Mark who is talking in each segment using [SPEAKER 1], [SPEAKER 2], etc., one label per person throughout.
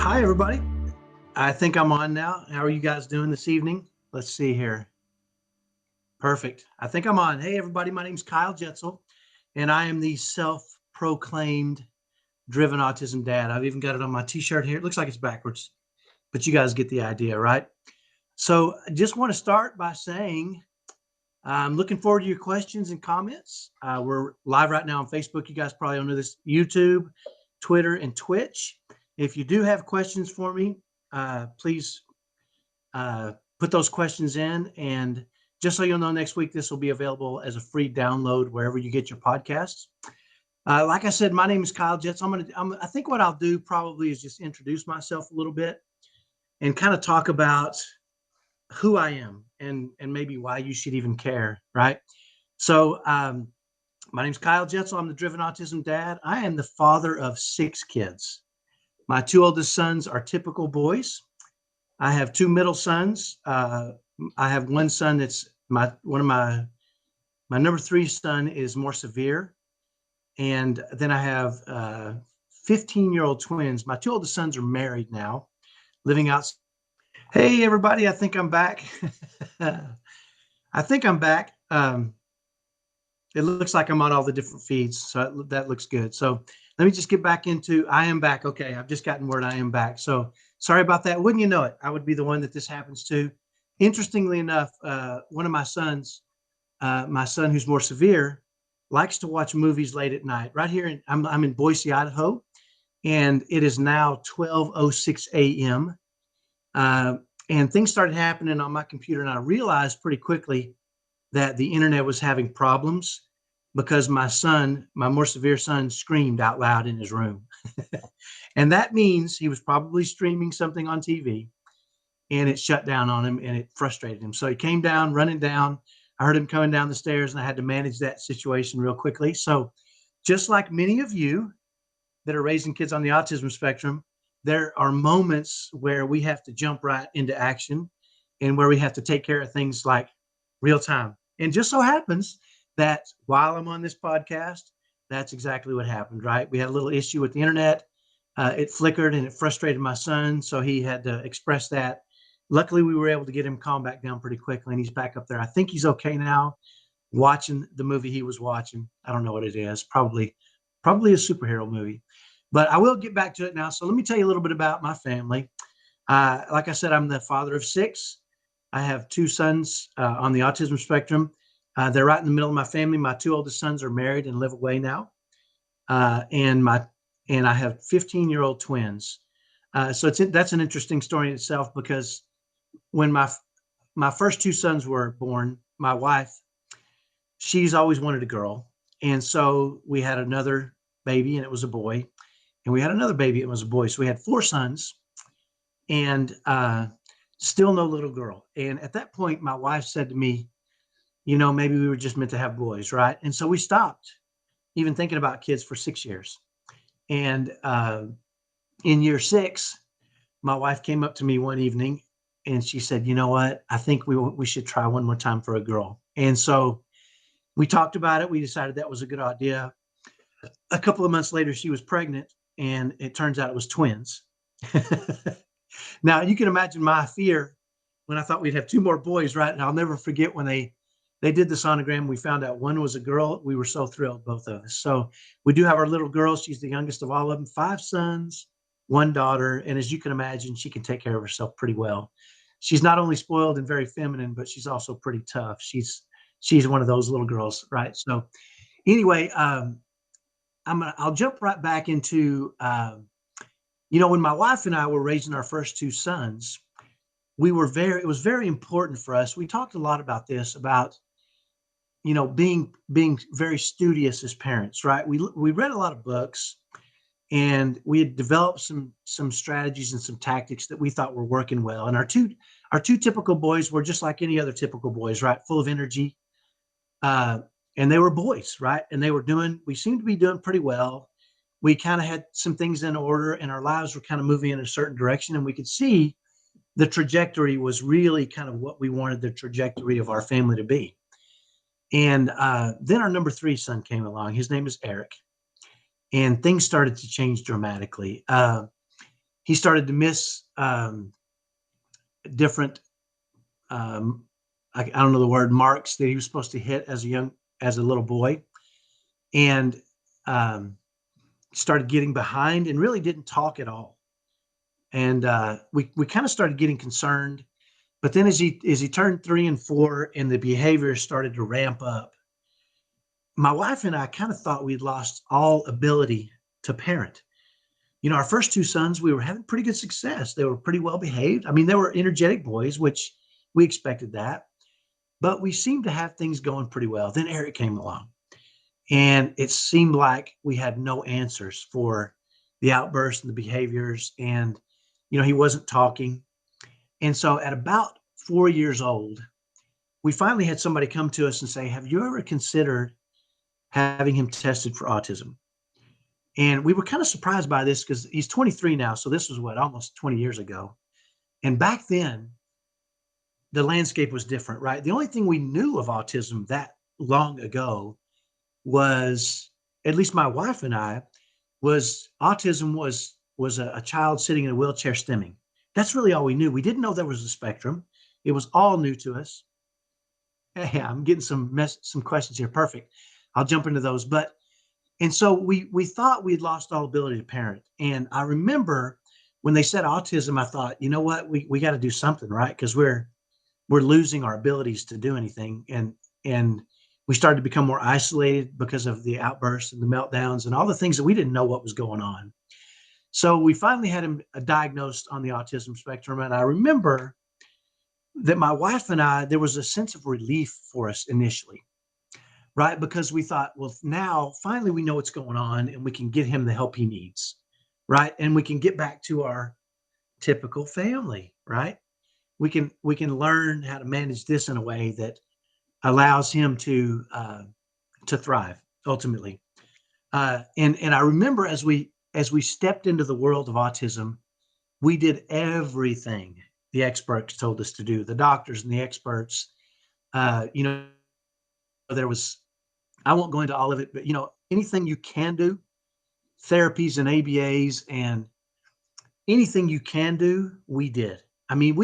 [SPEAKER 1] Hi, everybody. I think I'm on now. How are you guys doing this evening? Let's see here. Perfect. I think I'm on. Hey, everybody. My name's Kyle Jetsel, and I am the self-proclaimed Driven Autism Dad. I've even got it on my t-shirt here. It looks like it's backwards, but you guys get the idea, right? So I just want to start by saying I'm looking forward to your questions and comments. We're live right now on Facebook. You guys probably don't know this. YouTube, Twitter, and Twitch. If you do have questions for me, please put those questions in. And just so you'll know, next week, this will be available as a free download wherever you get your podcasts. Like I said, my name is Kyle Jets. I think what I'll do probably is just introduce myself a little bit and kind of talk about who I am and maybe why you should even care, right? So my name's Kyle Jetsel. I'm the Driven Autism Dad. I am the father of 6 kids. My 2 oldest sons are typical boys. I have 2 middle sons. I have one son that's my number 3 son is more severe. And then I have 15-year-old twins. My 2 oldest sons are married now, living out. Hey, everybody, I think I'm back. I think I'm back. It looks like I'm on all the different feeds, so that looks good. So let me just get back into I am back. Okay, I've just gotten word I am back. So sorry about that. Wouldn't you know it? I would be the one that this happens to. Interestingly enough, one of my sons, my son who's more severe, likes to watch movies late at night. Right here, I'm in Boise, Idaho, and it is now 12:06 a.m. And things started happening on my computer, and I realized pretty quickly that the internet was having problems because my son, my more severe son, screamed out loud in his room. And that means he was probably streaming something on TV and it shut down on him and it frustrated him. So he came down, running down. I heard him coming down the stairs and I had to manage that situation real quickly. So just like many of you that are raising kids on the autism spectrum, there are moments where we have to jump right into action and where we have to take care of things like real time. And just so happens that while I'm on this podcast, that's exactly what happened, right? We had a little issue with the internet. It flickered and it frustrated my son. So he had to express that. Luckily, we were able to get him calmed back down pretty quickly and he's back up there. I think he's okay now, watching the movie he was watching. I don't know what it is, probably a superhero movie. But I will get back to it now. So let me tell you a little bit about my family. Like I said, I'm the father of 6. I have 2 sons on the autism spectrum. They're right in the middle of my family. My 2 oldest sons are married and live away now. And I have 15-year-old twins. So that's an interesting story in itself because when my first 2 sons were born, my wife, she's always wanted a girl. And so we had another baby and it was a boy. And we had another baby, it was a boy. So we had 4 sons and still no little girl. And at that point, my wife said to me, maybe we were just meant to have boys, right? And so we stopped even thinking about kids for 6 years. And in year 6, my wife came up to me one evening and she said, you know what? I think we should try one more time for a girl. And so we talked about it. We decided that was a good idea. A couple of months later, she was pregnant and it turns out it was twins. Now you can imagine my fear when I thought we'd have 2 more boys, right? And I'll never forget when they did the sonogram. We found out one was a girl. We were so thrilled, both of us. So we do have our little girl. She's the youngest of all of them, 5 sons, 1 daughter. And as you can imagine, she can take care of herself pretty well. She's not only spoiled and very feminine, but she's also pretty tough. She's one of those little girls, right? So anyway, I'll jump right back into, when my wife and I were raising our first 2 sons, it was very important for us. We talked a lot about this, about, being very studious as parents, right? We read a lot of books and we had developed some strategies and some tactics that we thought were working well. And our two typical boys were just like any other typical boys, right? Full of energy. And they were boys, right? And we seemed to be doing pretty well. We kind of had some things in order and our lives were kind of moving in a certain direction. And we could see the trajectory was really kind of what we wanted the trajectory of our family to be. And then our number 3 son came along. His name is Eric. And things started to change dramatically. he started to miss different, um, I don't know the word, marks that he was supposed to hit as a little boy, and um, started getting behind and really didn't talk at all. And we kind of started getting concerned. But then as he turned 3 and 4 and the behavior started to ramp up, my wife and I kind of thought we'd lost all ability to parent. Our first two sons, we were having pretty good success. They were pretty well behaved. I mean, they were energetic boys, which we expected that, but we seemed to have things going pretty well. Then Eric came along, and it seemed like we had no answers for the outbursts and the behaviors. And, he wasn't talking. And so at about 4 years old, we finally had somebody come to us and say, have you ever considered having him tested for autism? And we were kind of surprised by this because he's 23 now. So this was almost 20 years ago. And back then, the landscape was different, right? The only thing we knew of autism that long ago was, at least my wife and I, was autism was a child sitting in a wheelchair stimming. That's really all we knew. We didn't know there was a spectrum. It was all new to us. Hey, I'm getting some questions here. Perfect. I'll jump into those. And so we thought we'd lost all ability to parent. And I remember when they said autism, I thought, you know what, we got to do something, right? Because we're losing our abilities to do anything. And we started to become more isolated because of the outbursts and the meltdowns and all the things that we didn't know what was going on. So we finally had him diagnosed on the autism spectrum. And I remember that my wife and I, there was a sense of relief for us initially, right? Because we thought, well, now finally we know what's going on and we can get him the help he needs, right? And we can get back to our typical family, right? We can learn how to manage this in a way that allows him to thrive ultimately. And I remember as we stepped into the world of autism, we did everything the experts told us to do. The doctors and the experts, there was, I won't go into all of it, but anything you can do, therapies and ABAs and anything you can do, we did. I mean,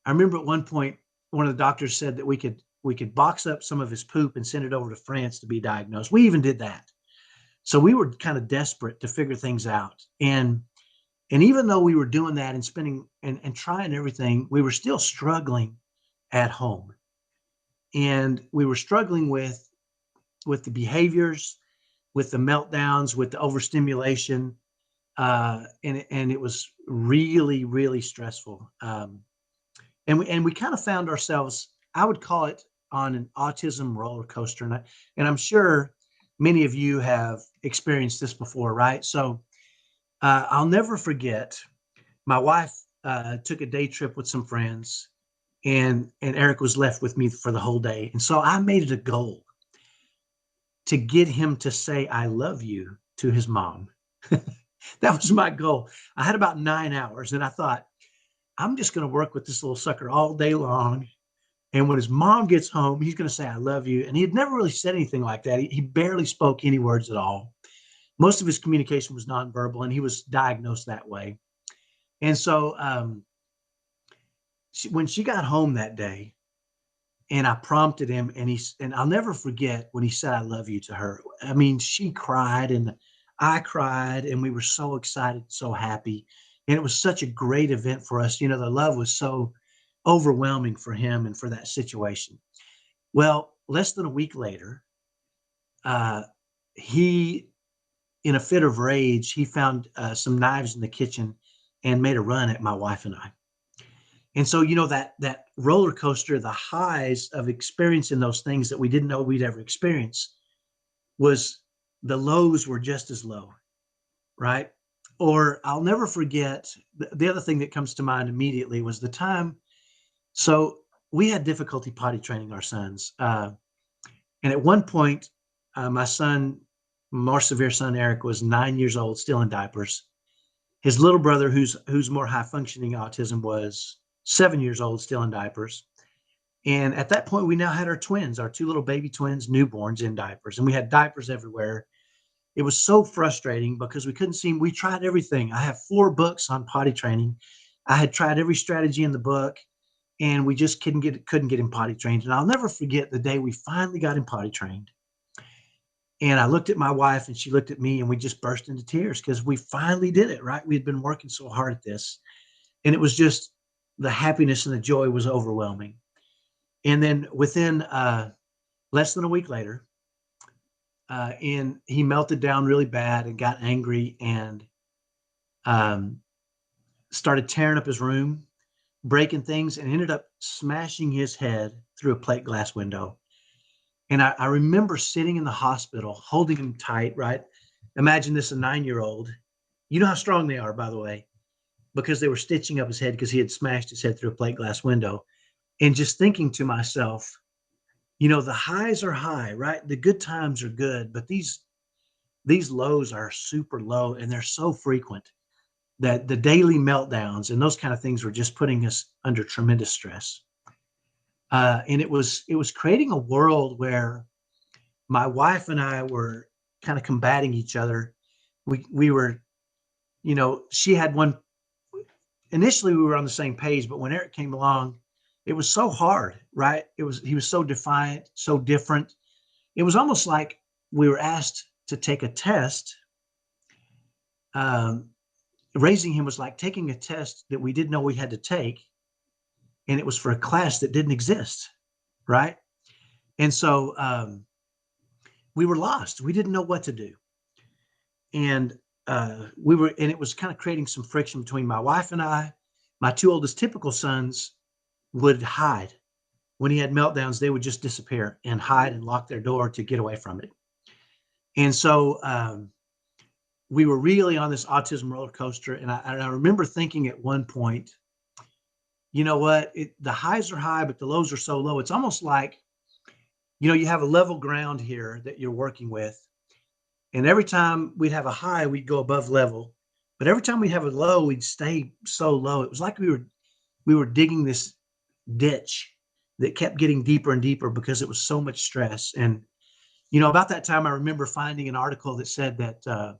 [SPEAKER 1] I remember at one point, one of the doctors said that we could box up some of his poop and send it over to France to be diagnosed. We even did that. So we were kind of desperate to figure things out. And even though we were doing that and spending and trying everything, we were still struggling at home. And we were struggling with the behaviors, with the meltdowns, with the overstimulation. And it was really, really stressful. And we kind of found ourselves, I would call it, on an autism roller coaster. And I'm sure many of you have experienced this before, right? So I'll never forget, my wife took a day trip with some friends, and Eric was left with me for the whole day. And so I made it a goal to get him to say, I love you to his mom. That was my goal. I had about 9 hours, and I thought, I'm just going to work with this little sucker all day long. And when his mom gets home, he's going to say, I love you. And he had never really said anything like that. He barely spoke any words at all. Most of his communication was nonverbal, and he was diagnosed that way. And so when she got home that day, and I prompted him, and I'll never forget when he said, I love you to her. I mean, she cried and I cried, and we were so excited, so happy. And it was such a great event for us. The love was so overwhelming for him and for that situation. Well, less than a week later, he, in a fit of rage, he found some knives in the kitchen and made a run at my wife and I. And so, that roller coaster, the highs of experiencing those things that we didn't know we'd ever experience, was the lows were just as low, right? Or I'll never forget, the other thing that comes to mind immediately was the time. So we had difficulty potty training our sons. And at one point, my more severe son, Eric, was 9 years old, still in diapers. His little brother, who's more high functioning autism, was 7 years old, still in diapers. And at that point, we now had our twins, our two little baby twins, newborns, in diapers. And we had diapers everywhere. it was so frustrating because we tried everything. I have 4 books on potty training. I had tried every strategy in the book, and we just couldn't get him potty trained. And I'll never forget the day we finally got him potty trained. And I looked at my wife and she looked at me and we just burst into tears because we finally did it, right? We had been working so hard at this. And it was just the happiness and the joy was overwhelming. And then within less than a week later, and he melted down really bad and got angry and um, started tearing up his room, breaking things, and ended up smashing his head through a plate glass window. And I remember sitting in the hospital, holding him tight, right? Imagine this, a 9-year-old. You know how strong they are, by the way, because they were stitching up his head because he had smashed his head through a plate glass window. And just thinking to myself, the highs are high, right? The good times are good, but these lows are super low and they're so frequent that the daily meltdowns and those kind of things were just putting us under tremendous stress. And it was creating a world where my wife and I were kind of combating each other. We were, she had one. Initially, we were on the same page, but when Eric came along, it was so hard, right? He was so defiant, so different. It was almost like we were asked to take a test. Raising him was like taking a test that we didn't know we had to take, and it was for a class that didn't exist, right? And so we were lost. We didn't know what to do, and and it was kind of creating some friction between my wife and I. My 2 oldest typical sons would hide. When he had meltdowns, they would just disappear and hide and lock their door to get away from it. And so we were really on this autism roller coaster. And I remember thinking at one point, you know what? The highs are high, but the lows are so low. It's almost like, you have a level ground here that you're working with. And every time we'd have a high, we'd go above level. But every time we'd have a low, we'd stay so low. It was like we were digging this ditch that kept getting deeper and deeper because it was so much stress. And, about that time, I remember finding an article that said that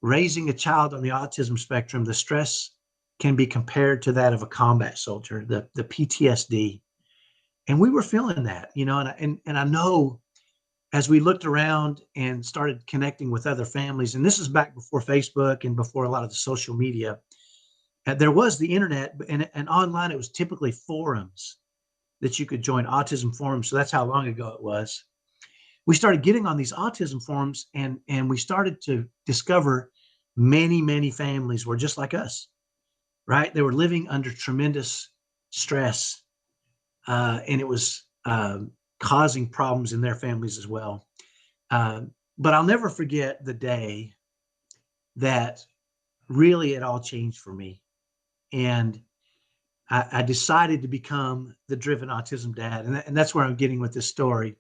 [SPEAKER 1] raising a child on the autism spectrum, the stress can be compared to that of a combat soldier, the PTSD. And we were feeling that, and I know as we looked around and started connecting with other families, and this is back before Facebook and before a lot of the social media, there was the internet, and online it was typically forums that you could join, autism forums. So that's how long ago it was. We started getting on these autism forums, and we started to discover many, many families were just like us, right? They were living under tremendous stress, and it was causing problems in their families as well. But I'll never forget the day that really it all changed for me. And I decided to become the Driven Autism Dad. And that's where I'm getting with this story.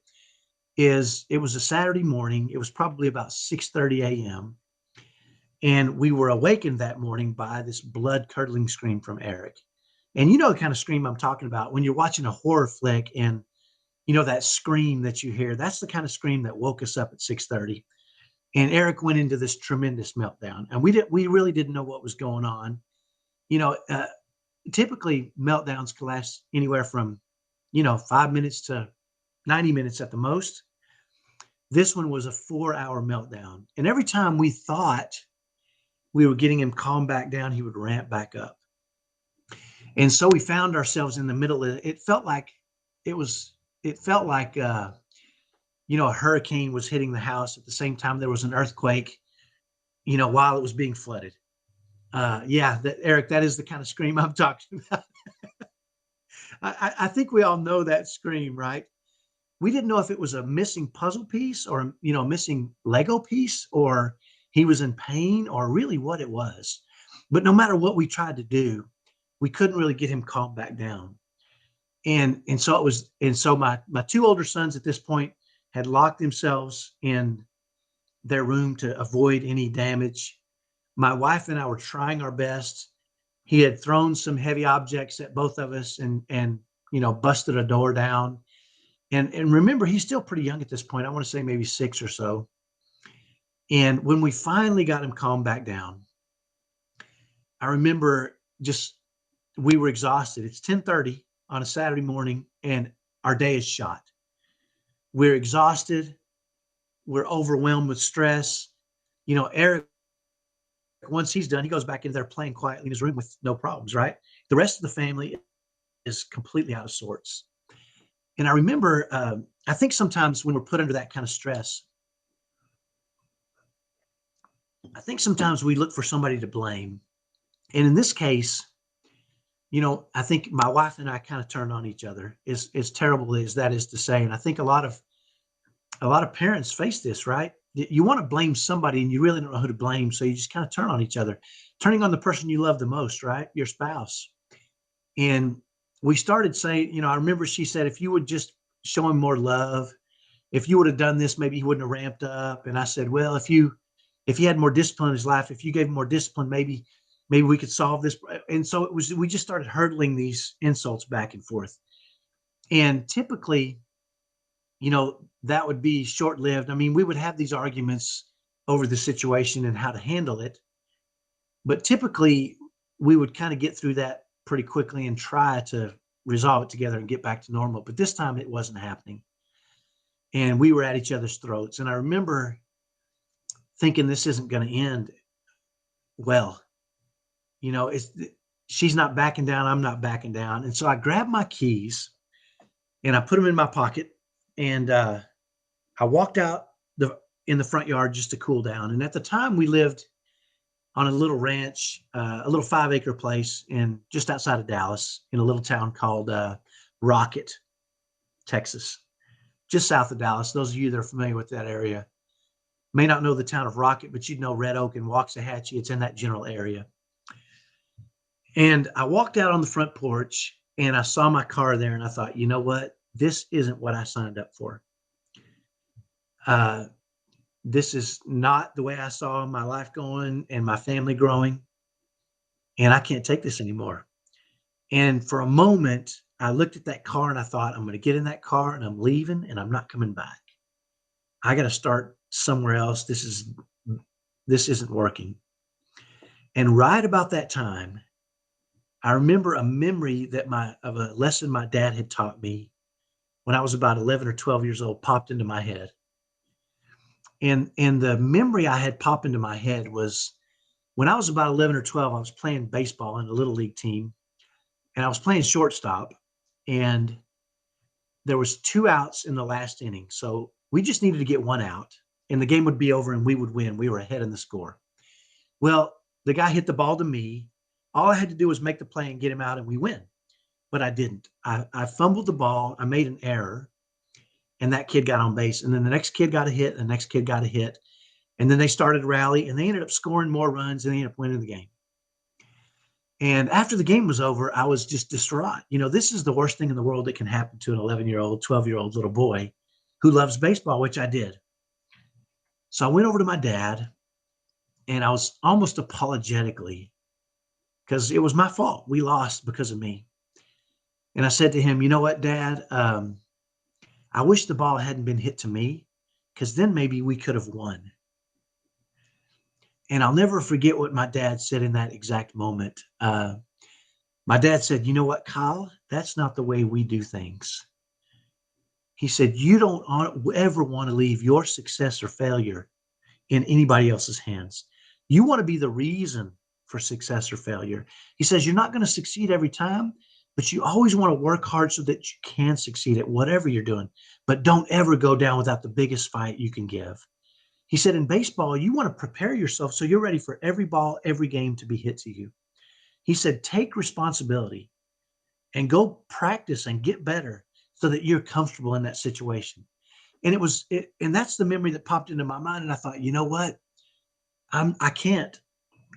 [SPEAKER 1] It was a Saturday morning. It was probably about 6:30 a.m. And we were awakened that morning by this blood-curdling scream from Eric. And you know the kind of scream I'm talking about when you're watching a horror flick, and that scream that you hear, that's the kind of scream that woke us up at 6:30. And Eric went into this tremendous meltdown. And we really didn't know what was going on. Typically meltdowns can last anywhere from 5 minutes to 90 minutes at the most. This one was a 4-hour meltdown, and every time we thought we were getting him calmed back down, he would ramp back up. And so we found ourselves in the middle of it. It felt like a hurricane was hitting the house at the same time there was an earthquake, while it was being flooded. Eric, that is the kind of scream I'm talking about. I think we all know that scream, right? We didn't know if it was a missing puzzle piece or, a missing Lego piece, or he was in pain, or really what it was. But no matter what we tried to do, we couldn't really get him calmed back down. And so my 2 older sons at this point had locked themselves in their room to avoid any damage. My wife and I were trying our best. He had thrown some heavy objects at both of us and busted a door down. And remember, he's still pretty young at this point. I want to say maybe 6 or so. And when we finally got him calmed back down, I remember we were exhausted. It's 10:30 on a Saturday morning and our day is shot. We're exhausted. We're overwhelmed with stress. Eric, once he's done, he goes back into there playing quietly in his room with no problems, right? The rest of the family is completely out of sorts. And I remember, I think sometimes when we're put under that kind of stress, I think sometimes we look for somebody to blame. And in this case, I think my wife and I kind of turned on each other, as terrible as that is to say. And I think a lot of parents face this, right? You want to blame somebody and you really don't know who to blame. So you just kind of turn on each other, turning on the person you love the most, right? Your spouse. And we started saying, I remember she said, if you would just show him more love, if you would have done this, maybe he wouldn't have ramped up. And I said, well, if he had more discipline in his life, if you gave him more discipline, maybe we could solve this. And so we just started hurtling these insults back and forth. And typically, that would be short-lived. I mean, we would have these arguments over the situation and how to handle it. But typically, we would kind of get through that pretty quickly and try to resolve it together and get back to normal. But this time it wasn't happening. And we were at each other's throats. And I remember thinking this isn't going to end well. She's not backing down. I'm not backing down. And so I grabbed my keys and I put them in my pocket. And I walked out in the front yard just to cool down. And at the time, we lived on a little ranch, a little 5-acre place just outside of Dallas, in a little town called Rocket, Texas, just south of Dallas. Those of you that are familiar with that area may not know the town of Rocket, but you'd know Red Oak and Waxahachie. It's in that general area. And I walked out on the front porch and I saw my car there and I thought, you know what? This isn't what I signed up for. This is not the way I saw my life going and my family growing. And I can't take this anymore. And for a moment, I looked at that car and I thought, I'm going to get in that car and I'm leaving and I'm not coming back. I got to start somewhere else. This isn't working. And right about that time, I remember a memory of a lesson my dad had taught me when I was about 11 or 12 years old popped into my head. And the memory I had pop into my head was when I was about 11 or 12, I was playing baseball in a little league team and I was playing shortstop and there was 2 outs in the last inning. So we just needed to get 1 out and the game would be over and we would win. We were ahead in the score. Well, the guy hit the ball to me. All I had to do was make the play and get him out and we win. But I didn't. I fumbled the ball. I made an error. And that kid got on base. And then the next kid got a hit. And the next kid got a hit. And then they started to rally. And they ended up scoring more runs. And they ended up winning the game. And after the game was over, I was just distraught. This is the worst thing in the world that can happen to an 11-year-old, 12-year-old little boy who loves baseball, which I did. So I went over to my dad. And I was almost apologetically, because it was my fault. We lost because of me. And I said to him, you know what, Dad? I wish the ball hadn't been hit to me, because then maybe we could have won. And I'll never forget what my dad said in that exact moment. My dad said, you know what, Kyle? That's not the way we do things. He said, you don't ever want to leave your success or failure in anybody else's hands. You want to be the reason for success or failure. He says, you're not going to succeed every time, but you always want to work hard so that you can succeed at whatever you're doing. But don't ever go down without the biggest fight you can give. He said, in baseball, you want to prepare yourself so you're ready for every ball, every game to be hit to you. He said, take responsibility and go practice and get better so that you're comfortable in that situation. And and that's the memory that popped into my mind. And I thought, you know what? I can't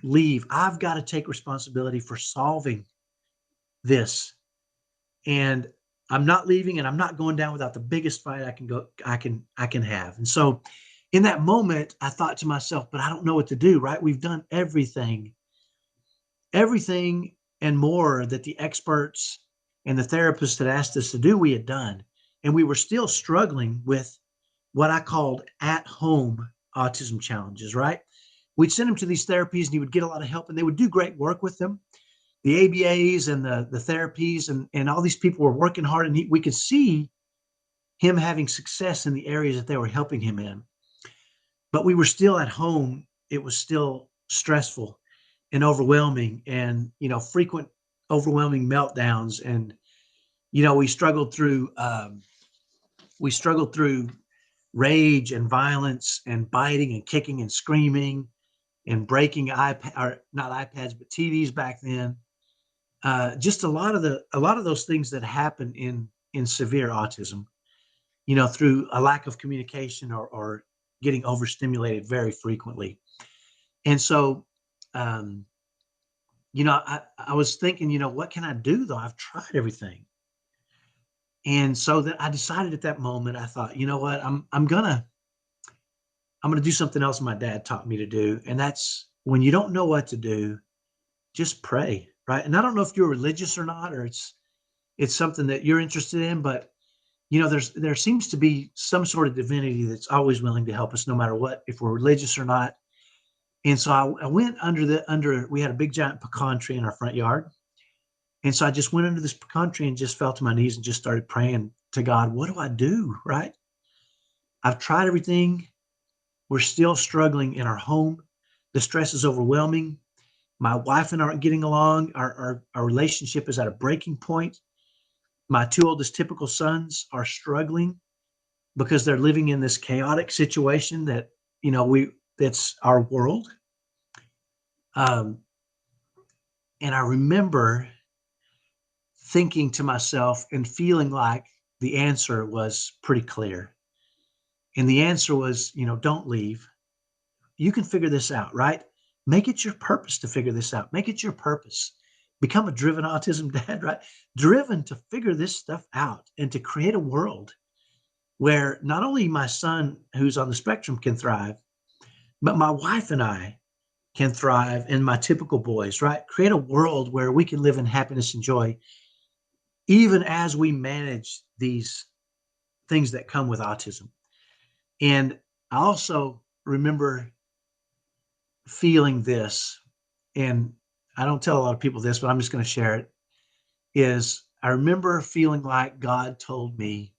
[SPEAKER 1] leave. I've got to take responsibility for solving this. And I'm not leaving and I'm not going down without the biggest fight I can have. And so in that moment, I thought to myself, but I don't know what to do, right? We've done everything and more that the experts and the therapists had asked us to do, we had done. And we were still struggling with what I called at home autism challenges, right? We'd send him to these therapies and he would get a lot of help and they would do great work with them. The ABAs and the therapies and all these people were working hard and we could see him having success in the areas that they were helping him in. But we were still at home. It was still stressful and overwhelming and, frequent overwhelming meltdowns. And, we struggled through rage and violence and biting and kicking and screaming and breaking or not iPads, but TVs back then. Just a lot of those things that happen in severe autism, through a lack of communication or getting overstimulated very frequently. And so, I was thinking, what can I do though? I've tried everything. And so that I decided at that moment, I thought, you know what, I'm gonna do something else my dad taught me to do. And that's when you don't know what to do, just pray, right? And I don't know if you're religious or not, or it's something that you're interested in, but there seems to be some sort of divinity that's always willing to help us no matter what, if we're religious or not. And so I went we had a big giant pecan tree in our front yard. And so I just went under this pecan tree and just fell to my knees and just started praying to God, what do I do? Right? I've tried everything. We're still struggling in our home. The stress is overwhelming. My wife and I aren't getting along. Our relationship is at a breaking point. My two oldest typical sons are struggling because they're living in this chaotic situation that, that's our world. And I remember thinking to myself and feeling like the answer was pretty clear. And the answer was, don't leave. You can figure this out, right? Make it your purpose to figure this out. Make it your purpose. Become a driven autism dad, right? Driven to figure this stuff out and to create a world where not only my son who's on the spectrum can thrive, but my wife and I can thrive and my typical boys, right? Create a world where we can live in happiness and joy, even as we manage these things that come with autism. And I also remember feeling this, and I don't tell a lot of people this, but I'm just going to share it, is I remember feeling like God told me,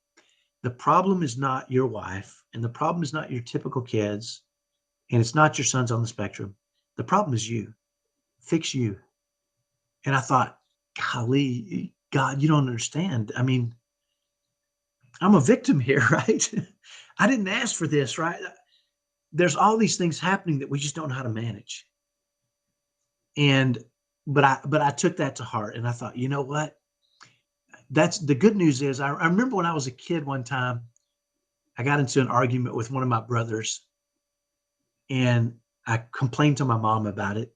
[SPEAKER 1] the problem is not your wife, and the problem is not your typical kids, and it's not your sons on the spectrum. The problem is you. Fix you. And I thought, golly, God, you don't understand. I mean, I'm a victim here, right? I didn't ask for this, right? There's all these things happening that we just don't know how to manage. But I took that to heart and I thought, you know what? That's the good news is I remember when I was a kid one time, I got into an argument with one of my brothers and I complained to my mom about it.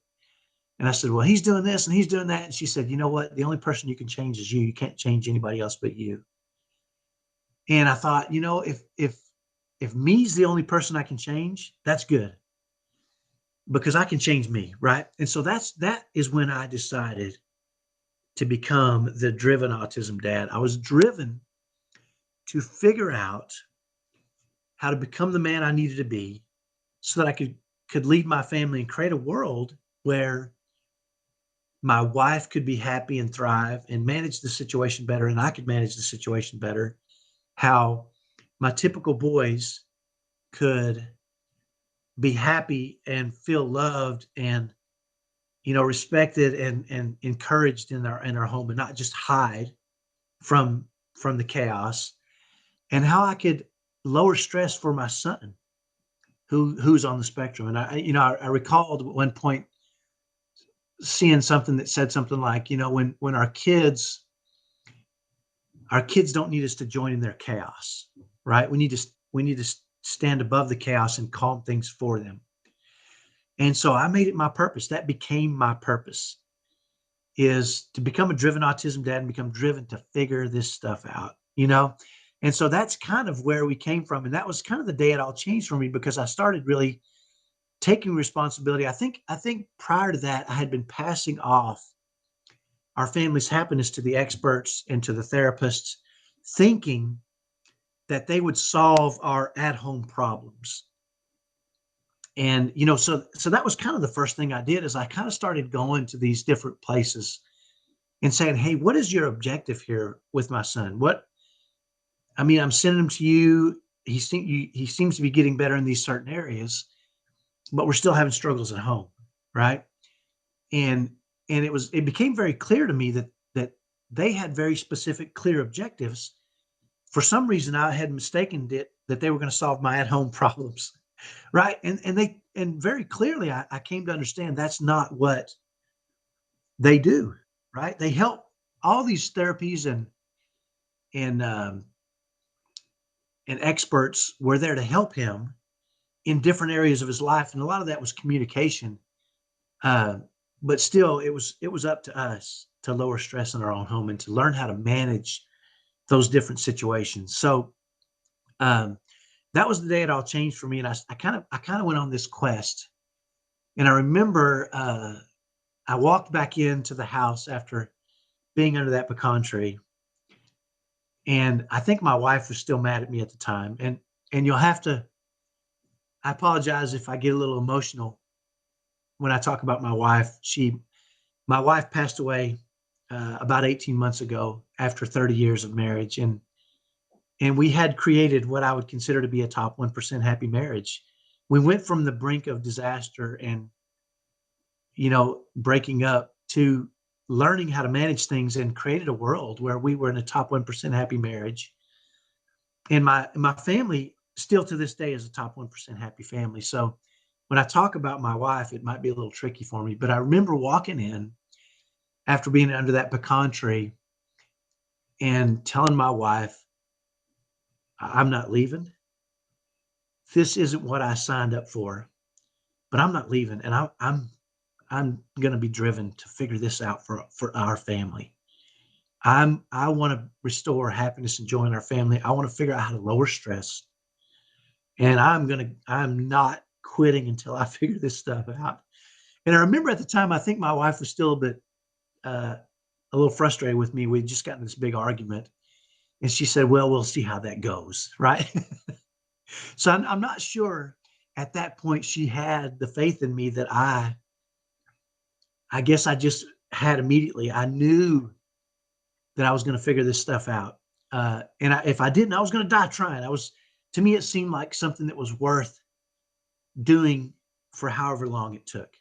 [SPEAKER 1] And I said, well, he's doing this and he's doing that. And she said, you know what? The only person you can change is you. You can't change anybody else but you. And I thought, if me's the only person I can change, that's good because I can change me, right? And so that is when I decided to become the Driven Autism Dad. I was driven to figure out how to become the man I needed to be so that I could lead my family and create a world where my wife could be happy and thrive and manage the situation better, and I could manage the situation better. How my typical boys could be happy and feel loved and respected and encouraged in our home and not just hide from the chaos, and how I could lower stress for my son who's on the spectrum. And I recalled at one point seeing something that said something like, when our kids don't need us to join in their chaos, right? We need to stand above the chaos and calm things for them. And so I made it my purpose. That became my purpose, is to become a driven autism dad and become driven to figure this stuff out, And so that's kind of where we came from. And that was kind of the day it all changed for me because I started really taking responsibility. I think prior to that, I had been passing off our family's happiness to the experts and to the therapists, thinking that they would solve our at-home problems. And, so that was kind of the first thing I did is I kind of started going to these different places and saying, hey, what is your objective here with my son? I'm sending him to you. He seems to be getting better in these certain areas, but we're still having struggles at home. Right. And, it became very clear to me that they had very specific, clear objectives. For some reason, I had mistaken it that they were going to solve my at-home problems, right? And very clearly, I came to understand that's not what they do, right? They help all these therapies and um, and experts were there to help him in different areas of his life, and a lot of that was communication. Uh, but still, it was up to us to lower stress in our own home and to learn how to manage those different situations. So um, that was the day it all changed for me, and I kind of went on this quest. And I remember I walked back into the house after being under that pecan tree, and I think my wife was still mad at me at the time. And you'll have to. I apologize if I get a little emotional when I talk about my wife. My wife passed away about 18 months ago after 30 years of marriage, and we had created what I would consider to be a top 1% happy marriage. We went from the brink of disaster and, breaking up to learning how to manage things and created a world where we were in a top 1% happy marriage. And my family still to this day is a top 1% happy family. So when I talk about my wife, it might be a little tricky for me, but I remember walking in after being under that pecan tree and telling my wife, I'm not leaving. This isn't what I signed up for, but I'm not leaving. And I'm going to be driven to figure this out for our family. I want to restore happiness and joy in our family. I want to figure out how to lower stress. And I'm not quitting until I figure this stuff out. And I remember at the time, I think my wife was still uh, a little frustrated with me. We'd just gotten this big argument. And she said, well, we'll see how that goes. Right. So I'm not sure at that point she had the faith in me that I guess I just had immediately. I knew that I was going to figure this stuff out. If I didn't, I was going to die trying. To me, it seemed like something that was worth doing for however long it took.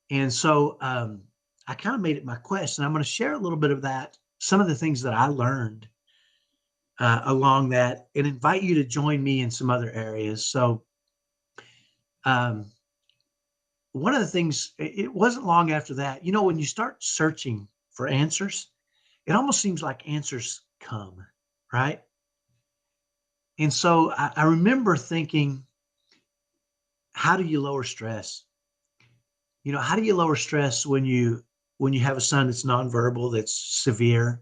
[SPEAKER 1] And so I kind of made it my quest. And I'm going to share a little bit of that, some of the things that I learned along that, and invite you to join me in some other areas. So um, one of the things, it wasn't long after that, when you start searching for answers, it almost seems like answers come, right? And so I remember thinking, how do you lower stress? How do you lower stress when you have a son that's nonverbal, that's severe,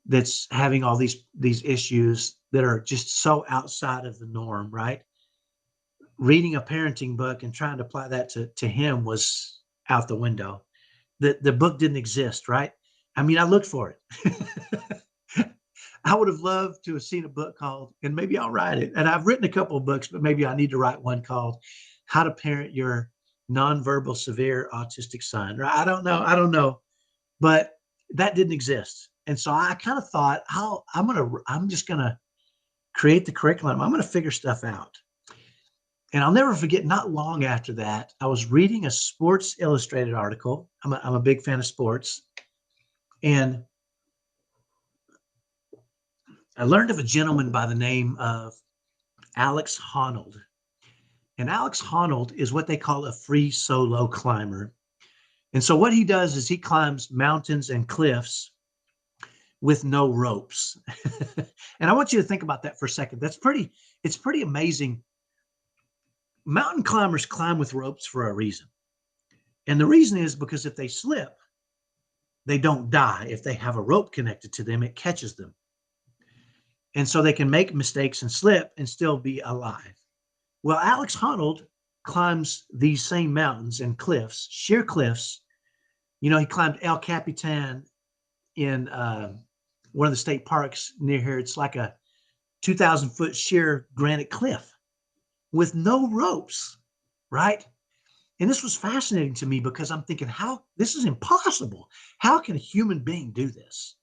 [SPEAKER 1] that's having all these issues that are just so outside of the norm, right? Reading a parenting book and trying to apply that to him was out the window. The book didn't exist, right? I looked for it. I would have loved to have seen a book called, and maybe I'll write it. And I've written a couple of books, but maybe I need to write one called How to Parent Your Nonverbal Severe Autistic Son. Right? I don't know, but that didn't exist. And so I kind of thought, I'm just gonna create the curriculum. I'm gonna figure stuff out. And I'll never forget, not long after that, I was reading a Sports Illustrated article. I'm a big fan of sports. And I learned of a gentleman by the name of Alex Honnold. And Alex Honnold is what they call a free solo climber. And so what he does is he climbs mountains and cliffs with no ropes. And I want you to think about that for a second. It's pretty amazing. Mountain climbers climb with ropes for a reason. And the reason is because if they slip, they don't die. If they have a rope connected to them, it catches them. And so they can make mistakes and slip and still be alive. Well, Alex Honnold climbs these same mountains and cliffs, sheer cliffs. He climbed El Capitan in one of the state parks near here. It's like a 2,000-foot sheer granite cliff with no ropes. right? And this was fascinating to me because I'm thinking, how this is impossible. How can a human being do this?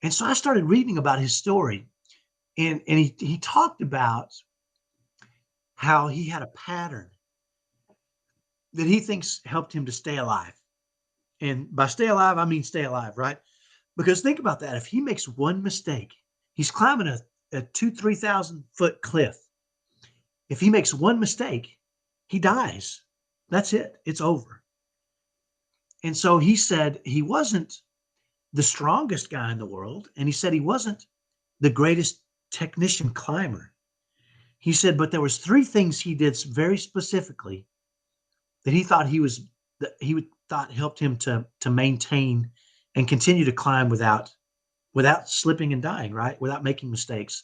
[SPEAKER 1] And so I started reading about his story, and he talked about how he had a pattern that he thinks helped him to stay alive. And by stay alive, I mean stay alive, right? Because think about that. If he makes one mistake, he's climbing a 3,000 foot cliff. If he makes one mistake, he dies. That's it. It's over. And so he said he wasn't the strongest guy in the world. And he said he wasn't the greatest technician climber. He said, but there was three things he did very specifically that he thought thought helped him to maintain and continue to climb without slipping and dying, right? Without making mistakes.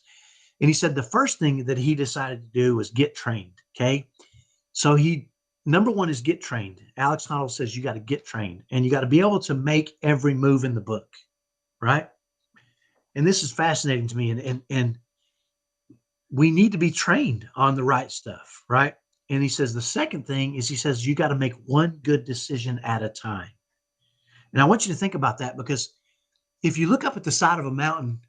[SPEAKER 1] And he said the first thing that he decided to do was get trained. Okay. So number one is get trained. Alex Honnold says you got to get trained and you got to be able to make every move in the book, right? And this is fascinating to me. And we need to be trained on the right stuff, right? And he says the second thing is he says you got to make one good decision at a time. And I want you to think about that because if you look up at the side of a mountain,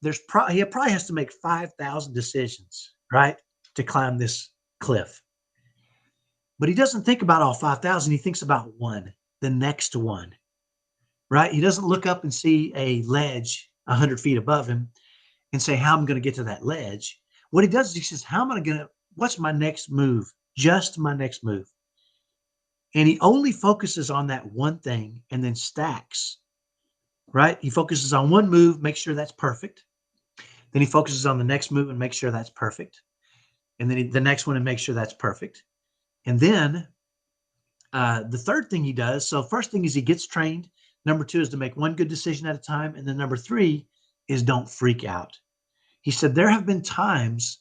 [SPEAKER 1] he probably has to make 5,000 decisions, right, to climb this cliff. But he doesn't think about all 5,000. He thinks about one, the next one, right? He doesn't look up and see a ledge 100 feet above him and say, how am I going to get to that ledge? What he does is he says, what's my next move? Just my next move. And he only focuses on that one thing and then stacks, right? He focuses on one move, make sure that's perfect. Then he focuses on the next move and make sure that's perfect. And then the next one and make sure that's perfect. And then the third thing he does, so first thing is he gets trained. Number two is to make one good decision at a time. And then number three is don't freak out. He said there have been times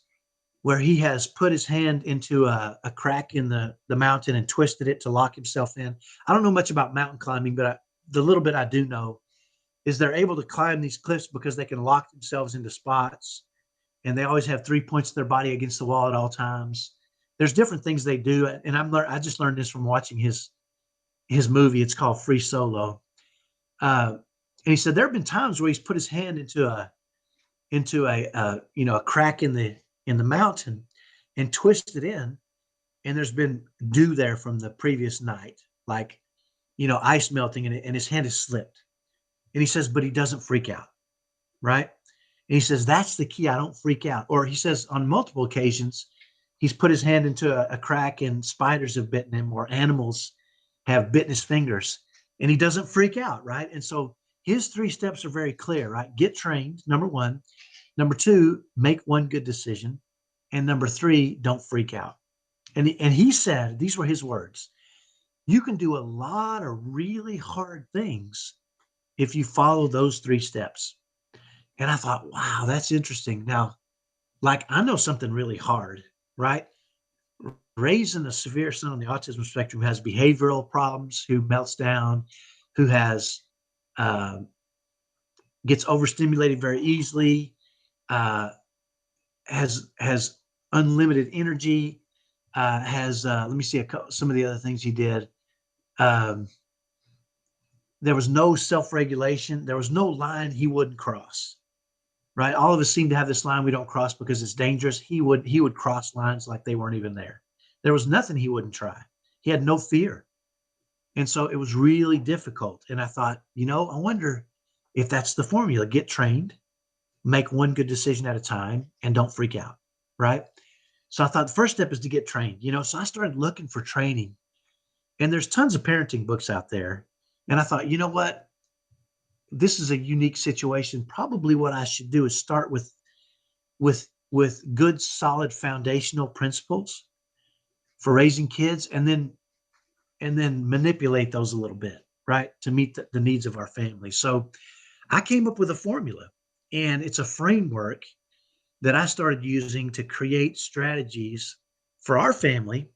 [SPEAKER 1] where he has put his hand into a crack in the mountain and twisted it to lock himself in. I don't know much about mountain climbing, but the little bit I do know is they're able to climb these cliffs because they can lock themselves into spots. And they always have 3 points of their body against the wall at all times. There's different things they do. And I just learned this from watching his movie. It's called Free Solo. And he said there have been times where he's put his hand into a crack in the mountain and twisted in, and there's been dew there from the previous night, like ice melting, and his hand has slipped. And he says, but he doesn't freak out, right? And he says that's the key. I don't freak out. Or he says on multiple occasions he's put his hand into a crack and spiders have bitten him or animals have bitten his fingers, and he doesn't freak out, right? And so his 3 steps are very clear, right? Get trained, number one. Number two, make one good decision. And number three, don't freak out. And he said, these were his words, you can do a lot of really hard things if you follow those 3 steps. And I thought, wow, that's interesting. Now, like I know something really hard, right? Raising a severe son on the autism spectrum who has behavioral problems, who melts down, who has gets overstimulated very easily, has unlimited energy, let me see some of the other things he did. There was no self-regulation. There was no line he wouldn't cross, right? All of us seem to have this line we don't cross because it's dangerous. He would cross lines like they weren't even there. There was nothing he wouldn't try. He had no fear. And so it was really difficult. And I thought, I wonder if that's the formula. Get trained, make one good decision at a time, and don't freak out, right? So I thought the first step is to get trained, so I started looking for training. And there's tons of parenting books out there. And I thought, you know what? This is a unique situation. Probably what I should do is start with good, solid foundational principles for raising kids, and then manipulate those a little bit, right, to meet the needs of our family. So I came up with a formula, and it's a framework that I started using to create strategies for our family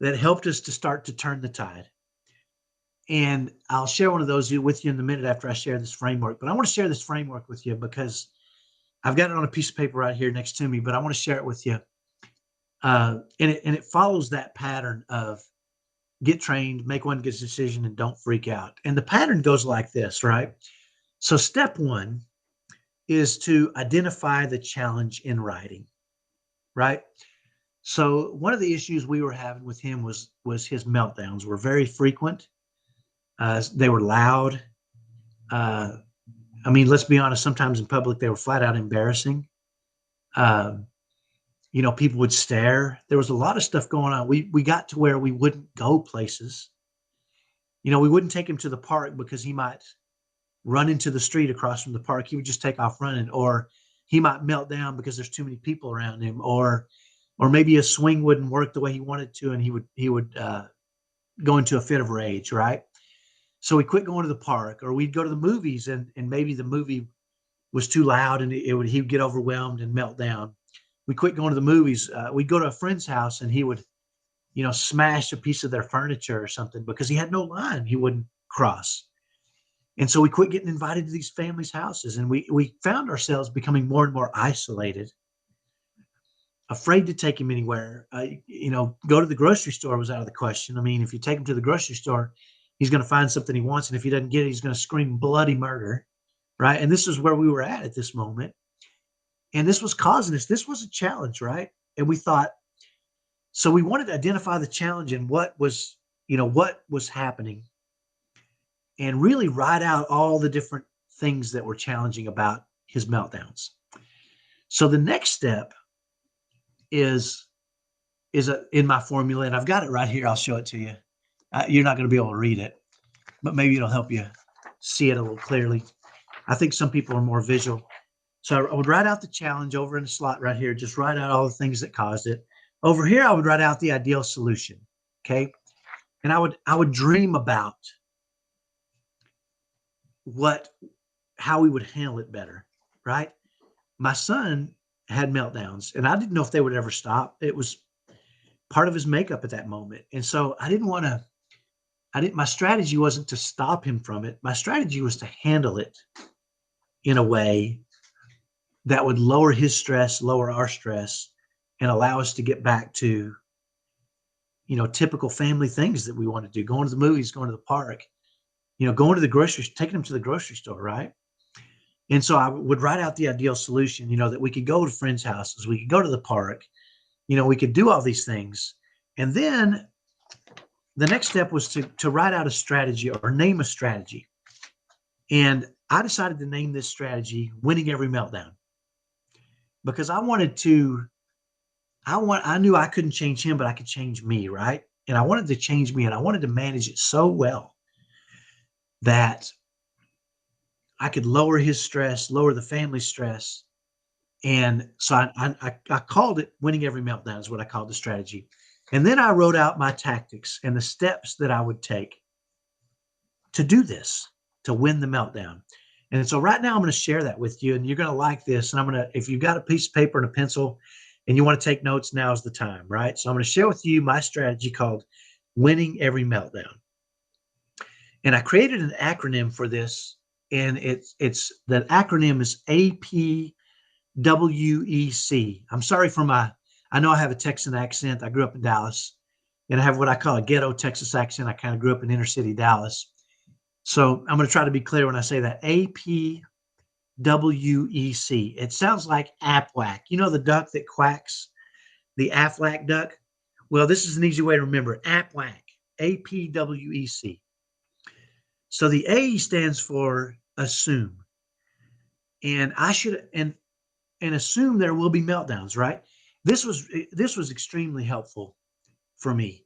[SPEAKER 1] that helped us to start to turn the tide. And I'll share one of those with you in a minute after I share this framework. But I want to share this framework with you because I've got it on a piece of paper right here next to me, but I want to share it with you And it follows that pattern of get trained, make one good decision, and don't freak out. And the pattern goes like this, right? So step one is to identify the challenge in writing, right? So one of the issues we were having with him was his meltdowns were very frequent. They were loud. Uh, I mean, let's be honest. Sometimes in public, they were flat out embarrassing. Uh, People would stare. There was a lot of stuff going on. We got to where we wouldn't go places. We wouldn't take him to the park because he might run into the street across from the park. He would just take off running, or he might melt down because there's too many people around him, or maybe a swing wouldn't work the way he wanted to, and he would go into a fit of rage, right? So we quit going to the park, or we'd go to the movies, and maybe the movie was too loud, and he would get overwhelmed and melt down. We quit going to the movies. We'd go to a friend's house, and he would, smash a piece of their furniture or something because he had no line he wouldn't cross. And so we quit getting invited to these families' houses, and we found ourselves becoming more and more isolated, afraid to take him anywhere. Go to the grocery store was out of the question. I mean, if you take him to the grocery store, he's going to find something he wants, and if he doesn't get it, he's going to scream bloody murder, right? And this is where we were at this moment, and this was causing us. This was a challenge, right? And we thought, so we wanted to identify the challenge and what was happening, and really write out all the different things that were challenging about his meltdowns. So the next step is in my formula, and I've got it right here. I'll show it to you. You're not going to be able to read it, but maybe it'll help you see it a little clearly. I think some people are more visual. So I would write out the challenge over in the slot right here. Just write out all the things that caused it. Over here, I would write out the ideal solution. Okay. And I would dream about how we would handle it better, right? My son had meltdowns, and I didn't know if they would ever stop. It was part of his makeup at that moment. And so my strategy wasn't to stop him from it. My strategy was to handle it in a way that would lower his stress, lower our stress, and allow us to get back to, typical family things that we want to do, going to the movies, going to the park, going to the taking them to the grocery store, right? And so I would write out the ideal solution, that we could go to friends' houses, we could go to the park, we could do all these things. And then the next step was to write out a strategy or name a strategy. And I decided to name this strategy Winning Every Meltdown, because I knew I couldn't change him, but I could change me, right? And I wanted to change me, and I wanted to manage it so well that I could lower his stress, lower the family stress. And so I called it Winning Every Meltdown is what I called the strategy. And then I wrote out my tactics and the steps that I would take to do this, to win the meltdown. And so right now I'm going to share that with you, and you're going to like this. And if you've got a piece of paper and a pencil and you want to take notes, now's the time, right? So I'm going to share with you my strategy called Winning Every Meltdown. And I created an acronym for this, and the acronym is APWEC. I'm sorry I know I have a Texan accent. I grew up in Dallas, and I have what I call a ghetto Texas accent. I kind of grew up in inner city Dallas. So I'm going to try to be clear when I say that. APWEC. It sounds like Aflac. The duck that quacks, the Aflac duck? Well, this is an easy way to remember it. Aflac, APWEC. So the A stands for assume. And and assume there will be meltdowns, right? This was extremely helpful for me,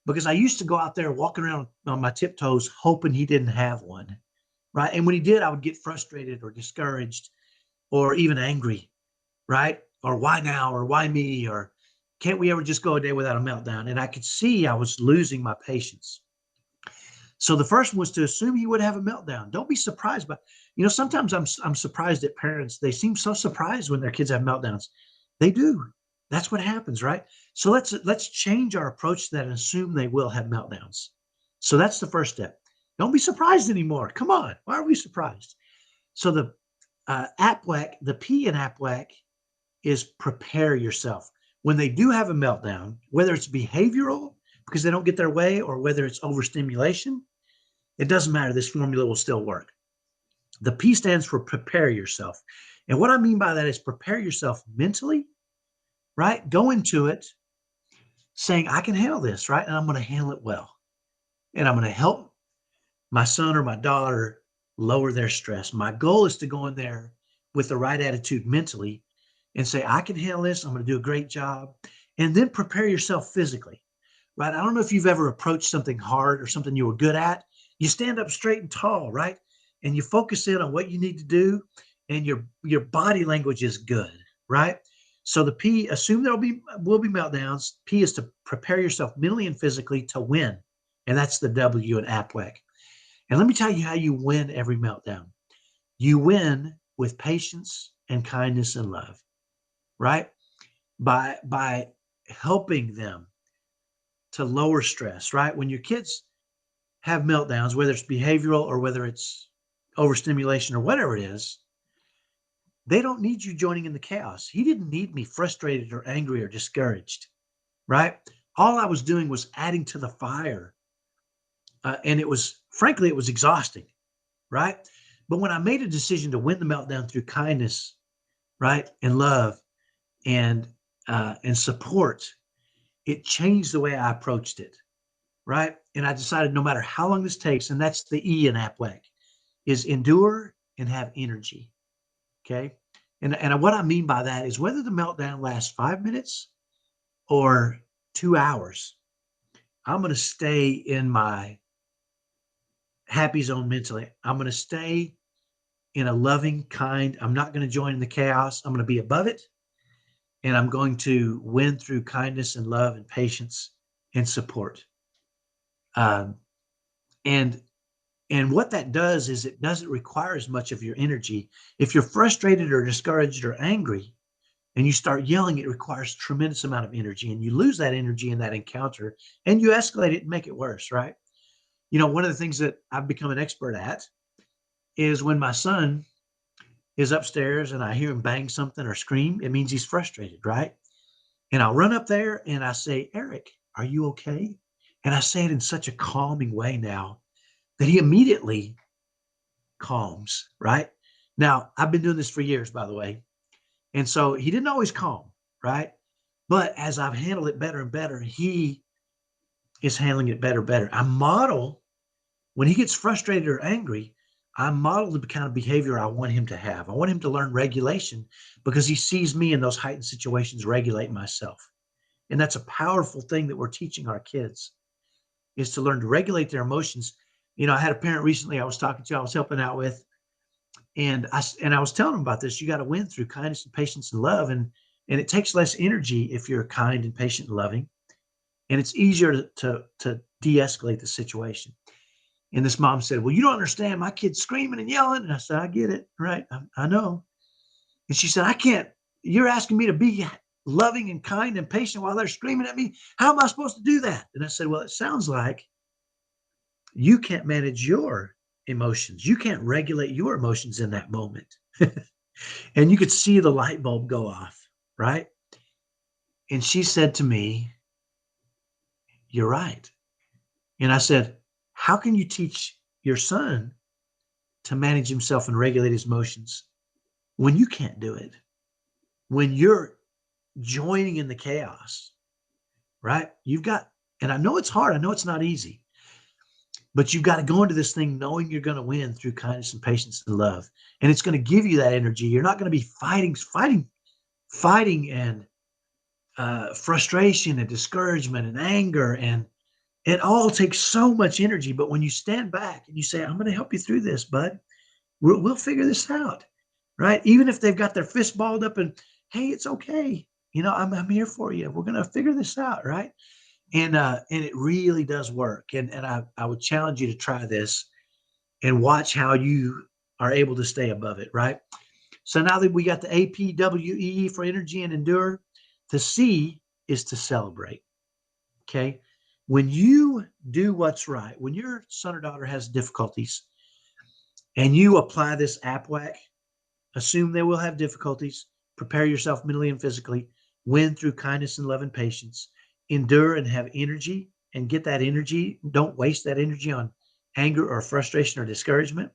[SPEAKER 1] because I used to go out there walking around on my tiptoes hoping he didn't have one, right? And when he did, I would get frustrated or discouraged or even angry, right? Or why now? Or why me? Or can't we ever just go a day without a meltdown? And I could see I was losing my patience. So the first one was to assume he would have a meltdown. Don't be surprised, but sometimes I'm surprised at parents. They seem so surprised when their kids have meltdowns. They do. That's what happens, right? So let's change our approach to that and assume they will have meltdowns. So that's the first step. Don't be surprised anymore. Come on. Why are we surprised? So the APWEC, the P in APWEC is prepare yourself. when they do have a meltdown, whether it's behavioral because they don't get their way or whether it's overstimulation, it doesn't matter. This formula will still work. The P stands for prepare yourself. And what I mean by that is prepare yourself mentally, right? Go into it saying, I can handle this, right? And I'm going to handle it well. And I'm going to help my son or my daughter lower their stress. My goal is to go in there with the right attitude mentally and say, I can handle this. I'm going to do a great job. And then prepare yourself physically, right? I don't know if you've ever approached something hard or something you were good at. You stand up straight and tall, right? And you focus in on what you need to do, and your body language is good, right? So the P, assume will be meltdowns. P is to prepare yourself mentally and physically to win. And that's the W in APWEC. And let me tell you how you win every meltdown. You win with patience and kindness and love, right? By helping them to lower stress, right? When your kids have meltdowns, whether it's behavioral or whether it's overstimulation or whatever it is, they don't need you joining in the chaos. He didn't need me frustrated or angry or discouraged, right? All I was doing was adding to the fire. And it was, frankly, it was exhausting, right? But when I made a decision to win the meltdown through kindness, right, and love and support, it changed the way I approached it, right? And I decided no matter how long this takes, and that's the E in APWEC, is endure and have energy, okay? And what I mean by that is whether the meltdown lasts 5 minutes or 2 hours, I'm going to stay in my happy zone mentally. I'm going to stay in a loving, kind, I'm not going to join in the chaos. I'm going to be above it. And I'm going to win through kindness and love and patience and support. Um, and what that does is it doesn't require as much of your energy. If you're frustrated or discouraged or angry and you start yelling, it requires a tremendous amount of energy, and you lose that energy in that encounter and you escalate it and make it worse, right? You know, one of the things that I've become an expert at is when my son is upstairs and I hear him bang something or scream, it means he's frustrated, right? And I'll run up there and I say, Eric, are you okay? And I say it in such a calming way now that he immediately calms, right? Now, I've been doing this for years, by the way. And so he didn't always calm, right? But as I've handled it better and better, he is handling it better and better. I model, when he gets frustrated or angry, I model the kind of behavior I want him to have. I want him to learn regulation because he sees me in those heightened situations regulate myself. And that's a powerful thing that we're teaching our kids, is to learn to regulate their emotions. You know, I had a parent recently I was talking to, I was helping out with, and I was telling them about this. You got to win through kindness and patience and love. And it takes less energy if you're kind and patient and loving. And it's easier to de-escalate the situation. And this mom said, well, you don't understand. My kid's screaming and yelling. And I said, I get it. Right. I know. And she said, I can't, you're asking me to be loving and kind and patient while they're screaming at me. How am I supposed to do that? And I said, well, it sounds like you can't manage your emotions. You can't regulate your emotions in that moment. And you could see the light bulb go off, right? And she said to me, you're right. And I said, how can you teach your son to manage himself and regulate his emotions when you can't do it? When you're joining in the chaos, right? You've got, and I know it's hard. I know it's not easy, but you've got to go into this thing knowing you're going to win through kindness and patience and love. And it's going to give you that energy. You're not going to be fighting and frustration and discouragement and anger. And it all takes so much energy. But when you stand back and you say, I'm going to help you through this, bud, we'll figure this out, right? Even if they've got their fist balled up and, hey, it's okay. You know, I'm here for you. We're going to figure this out, right? And it really does work. And I would challenge you to try this and watch how you are able to stay above it, right? So now that we got the APWE for energy and endure, the C is to celebrate, okay? When you do what's right, when your son or daughter has difficulties and you apply this APWAC, assume they will have difficulties, prepare yourself mentally and physically, win through kindness and love and patience, endure and have energy and get that energy. Don't waste that energy on anger or frustration or discouragement.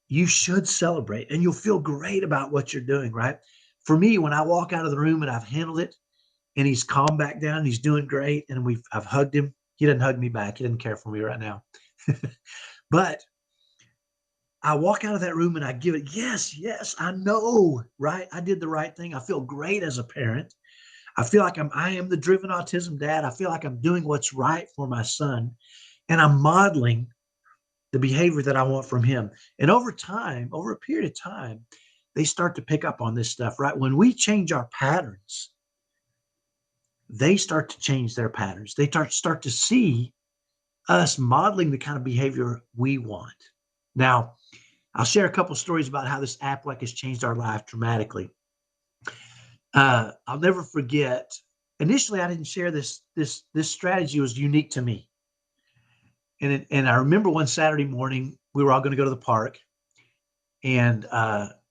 [SPEAKER 1] You should celebrate and you'll feel great about what you're doing, right? For me, when I walk out of the room and I've handled it and he's calmed back down and he's doing great and I've hugged him. He doesn't hug me back. He doesn't care for me right now. But I walk out of that room and I give it, yes, yes, I know, right? I did the right thing. I feel great as a parent. I feel like I am the driven autism dad. I feel like I'm doing what's right for my son and I'm modeling the behavior that I want from him. And over time, over a period of time, they start to pick up on this stuff, right? When we change our patterns, they start to change their patterns. They start to see us modeling the kind of behavior we want. Now, I'll share a couple stories about how this app has changed our life dramatically. I'll never forget. Initially, I didn't share this strategy was unique to me. And I remember one Saturday morning, we were all going to go to the park, and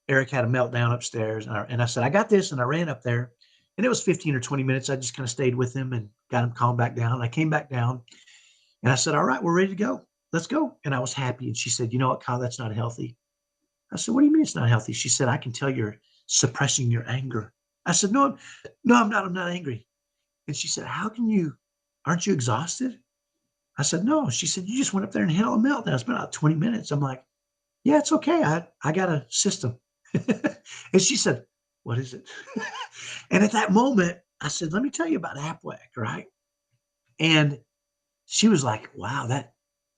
[SPEAKER 1] Eric had a meltdown upstairs, and I said, I got this, and I ran up there, and it was 15 or 20 minutes. I just kind of stayed with him and got him calmed back down. I came back down, and I said, all right, we're ready to go. Let's go. And I was happy. And she said, you know what, Kyle, that's not healthy. I said, what do you mean it's not healthy? She said, I can tell you're suppressing your anger. I said, no, I'm not. I'm not angry. And she said, aren't you exhausted? I said, no. She said, you just went up there and had a meltdown. It's been about 20 minutes. I'm like, yeah, it's okay. I got a system. And she said, what is it? And at that moment, I said, let me tell you about AppWhack, right? And she was like, wow,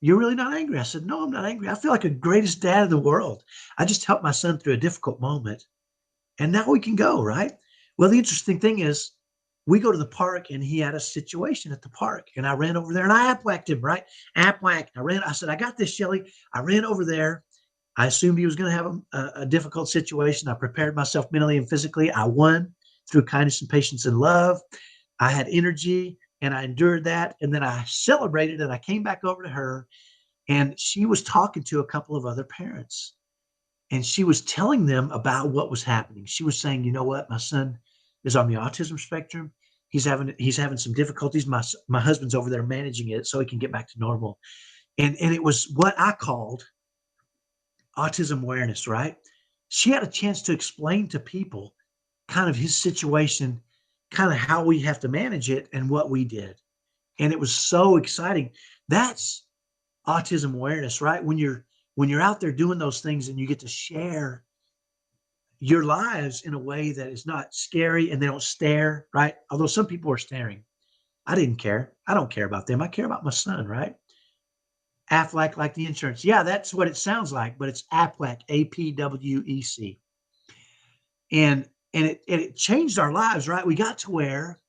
[SPEAKER 1] you're really not angry. I said, no, I'm not angry. I feel like the greatest dad in the world. I just helped my son through a difficult moment. And now we can go, right? Well, the interesting thing is we go to the park and he had a situation at the park. And I ran over there and I AppWhacked him, right? AppWhack. I said, I got this, Shelly. I ran over there. I assumed he was going to have a difficult situation. I prepared myself mentally and physically. I won through kindness and patience and love. I had energy and I endured that. And then I celebrated and I came back over to her and she was talking to a couple of other parents and she was telling them about what was happening. She was saying, you know what? My son is on the autism spectrum. He's having some difficulties. My husband's over there managing it so he can get back to normal. And it was what I called autism awareness, right? She had a chance to explain to people kind of his situation, kind of how we have to manage it and what we did. And it was so exciting. That's autism awareness, right? When you're out there doing those things and you get to share your lives in a way that is not scary and they don't stare, right? Although some people are staring. I didn't care. I don't care about them. I care about my son, right? Aflac like the insurance. Yeah, that's what it sounds like, but it's Apwec, APWEC. And it changed our lives, right? We got to where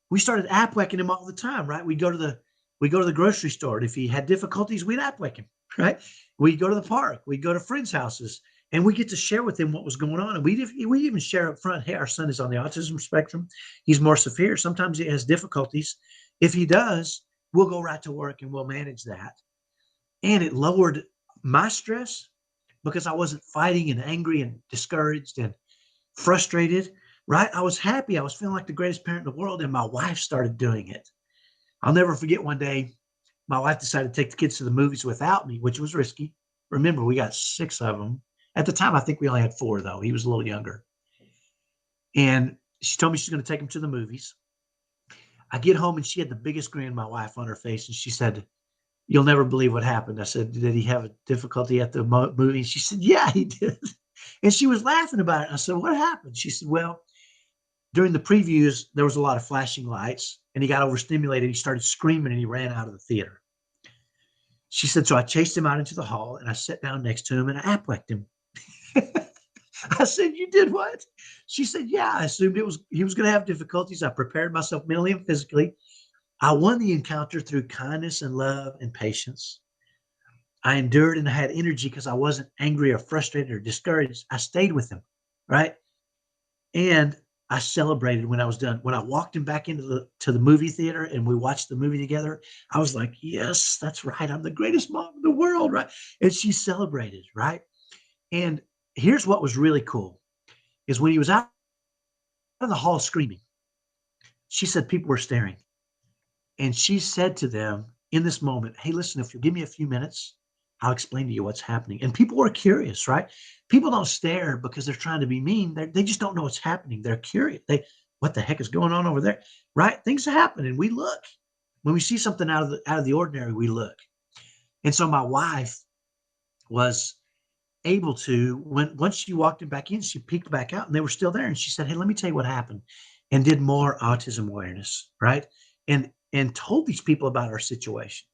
[SPEAKER 1] we started Apwecking him all the time, right? We go to the grocery store, and if he had difficulties, we'd Apwec him, right? We go to the park, we go to friends' houses, and we get to share with him what was going on. And we even share up front, hey, our son is on the autism spectrum. He's more severe. Sometimes he has difficulties. If he does, we'll go right to work and we'll manage that. And it lowered my stress because I wasn't fighting and angry and discouraged and frustrated, right? I was happy. I was feeling like the greatest parent in the world. And my wife started doing it. I'll never forget one day, my wife decided to take the kids to the movies without me, which was risky. Remember, we got 6 of them. At the time, I think we only had 4, though. He was a little younger. And she told me she's going to take him to the movies. I get home and she had the biggest grin, my wife, on her face. And she said, you'll never believe what happened. I said, did he have a difficulty at the movie? She said, yeah, he did. And she was laughing about it. I said, what happened? She said, well, during the previews, there was a lot of flashing lights and he got overstimulated. He started screaming and he ran out of the theater. She said, so I chased him out into the hall and I sat down next to him and I Apwec'd him. I said, you did what? She said, yeah, I assumed he was going to have difficulties. I prepared myself mentally and physically. I won the encounter through kindness and love and patience. I endured and I had energy because I wasn't angry or frustrated or discouraged. I stayed with him, right? And I celebrated when I was done. When I walked him back into the movie theater and we watched the movie together, I was like, yes, that's right. I'm the greatest mom in the world, right? And she celebrated, right? And here's what was really cool is when he was out in the hall screaming, She said people were staring. And she said to them in this moment, hey, listen, if you give me a few minutes, I'll explain to you what's happening. And people were curious, right? People don't stare because they're trying to be mean. They just don't know what's happening. They're curious. What the heck is going on over there? Right? Things happen and we look. When we see something out of the ordinary, we look. And so my wife was able to, when once she walked him back in, she peeked back out and they were still there. And she said, hey, let me tell you what happened, and did more autism awareness, right? And told these people about our situation.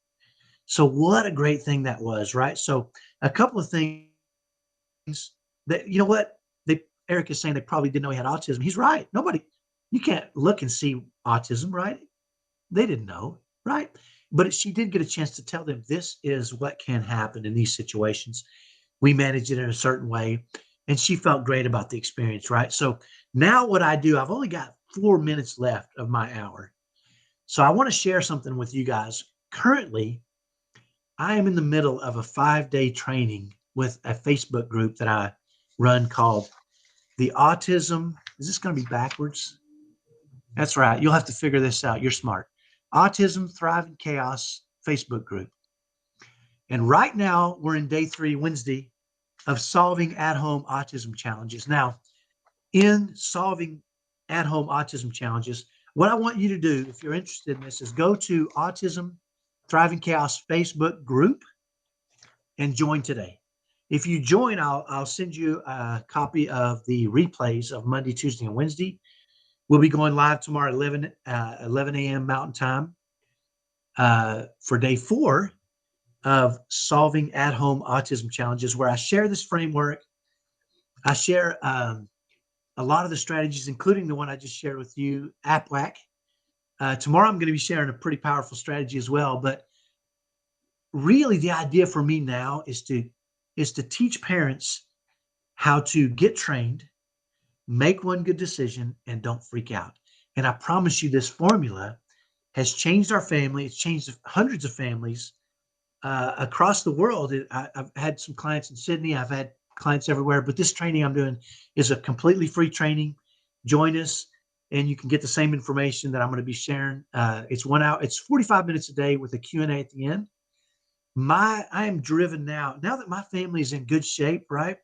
[SPEAKER 1] So what a great thing that was, right? So a couple of things that, you know what, Eric is saying they probably didn't know he had autism. He's right. You can't look and see autism, right? They didn't know, right? But she did get a chance to tell them this is what can happen in these situations. We manage it in a certain way. And she felt great about the experience, right? So now what I do, I've only got 4 minutes left of my hour. So I want to share something with you guys. Currently, I am in the middle of a 5-day training with a Facebook group that I run called the Autism. Is this going to be backwards? That's right. You'll have to figure this out. You're smart. Autism Thrive in Chaos Facebook group. And right now we're in day 3, Wednesday, of solving at-home autism challenges. Now, in solving at-home autism challenges, what I want you to do, if you're interested in this, is go to Autism Thrive in Chaos Facebook group and join today. If you join, I'll send you a copy of the replays of Monday, Tuesday, and Wednesday. We'll be going live tomorrow at 11 a.m. Mountain Time for day 4 of solving at-home autism challenges, where I share this framework. I share a lot of the strategies, including the one I just shared with you, AppWhack. Tomorrow, I'm going to be sharing a pretty powerful strategy as well. But really, the idea for me now is to teach parents how to get trained, make one good decision, and don't freak out. And I promise you, this formula has changed our family. It's changed hundreds of families across the world. I've had some clients in Sydney. I've had clients everywhere. But this training I'm doing is a completely free training. Join us, and you can get the same information that I'm going to be sharing. It's 1 hour. It's 45 minutes a day with a Q&A at the end. I am driven now that my family is in good shape, right?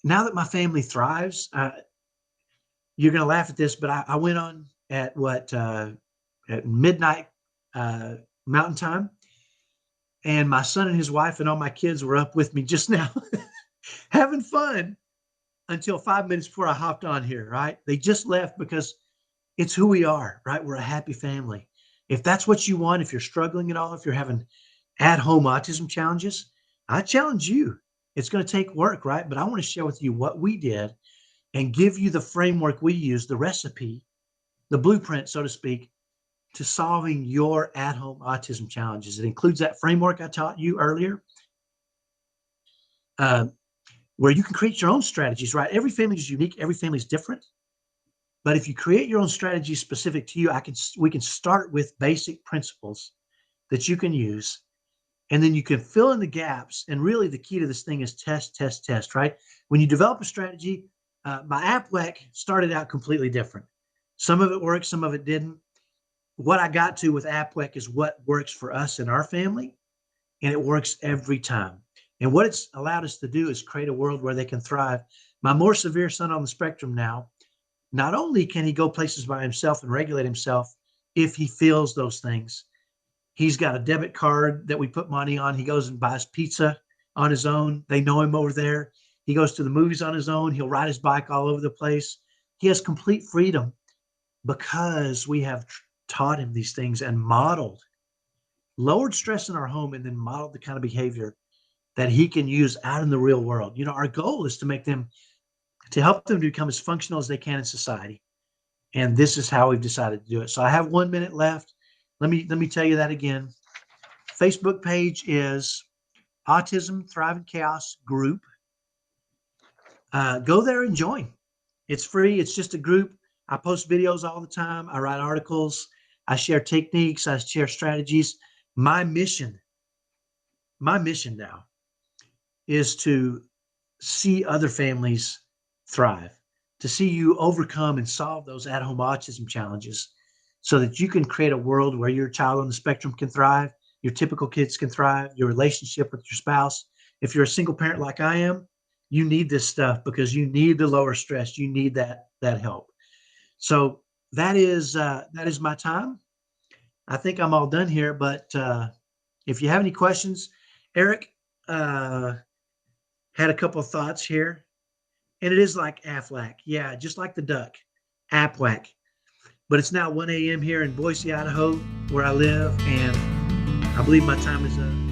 [SPEAKER 1] Now that my family thrives, you're going to laugh at this, but I went on at at midnight Mountain Time, and my son and his wife and all my kids were up with me just now having fun until 5 minutes before I hopped on here, right? They just left because it's who we are, right? We're a happy family. If that's what you want, if you're struggling at all, if you're having at-home autism challenges, I challenge you. It's going to take work, right? But I want to share with you what we did and give you the framework we use, the recipe, the blueprint, so to speak, to solving your at-home autism challenges. It includes that framework I taught you earlier, where you can create your own strategies, right? Every family is unique. Every family is different. But if you create your own strategy specific to you, we can start with basic principles that you can use, and then you can fill in the gaps. And really the key to this thing is test, test, test, right? When you develop a strategy, my AppWhack started out completely different. Some of it worked, some of it didn't. What I got to with AppWhack is what works for us and our family, and it works every time. And what it's allowed us to do is create a world where they can thrive. My more severe son on the spectrum now, not only can he go places by himself and regulate himself if he feels those things, he's got a debit card that we put money on. He goes and buys pizza on his own. They know him over there. He goes to the movies on his own. He'll ride his bike all over the place. He has complete freedom because we have taught him these things and modeled, lowered stress in our home, and then modeled the kind of behavior that he can use out in the real world. You know, our goal is to help them to become as functional as they can in society. And this is how we've decided to do it. So I have 1 minute left. Let me tell you that again. Facebook page is Autism Thrive in Chaos group. Go there and join. It's free. It's just a group. I post videos all the time. I write articles. I share techniques. I share strategies. My mission now is to see other families thrive, to see you overcome and solve those at-home autism challenges. so that you can create a world where your child on the spectrum can thrive, your typical kids can thrive, your relationship with your spouse. If you're a single parent like I am, you need this stuff because you need the lower stress. You need that help. So that is my time. I think I'm all done here, but if you have any questions, Eric uh, had a couple of thoughts here, and it is like Aflac, yeah, just like the duck, Apwac. But it's now 1 a.m. here in Boise, Idaho, where I live, and I believe my time is up.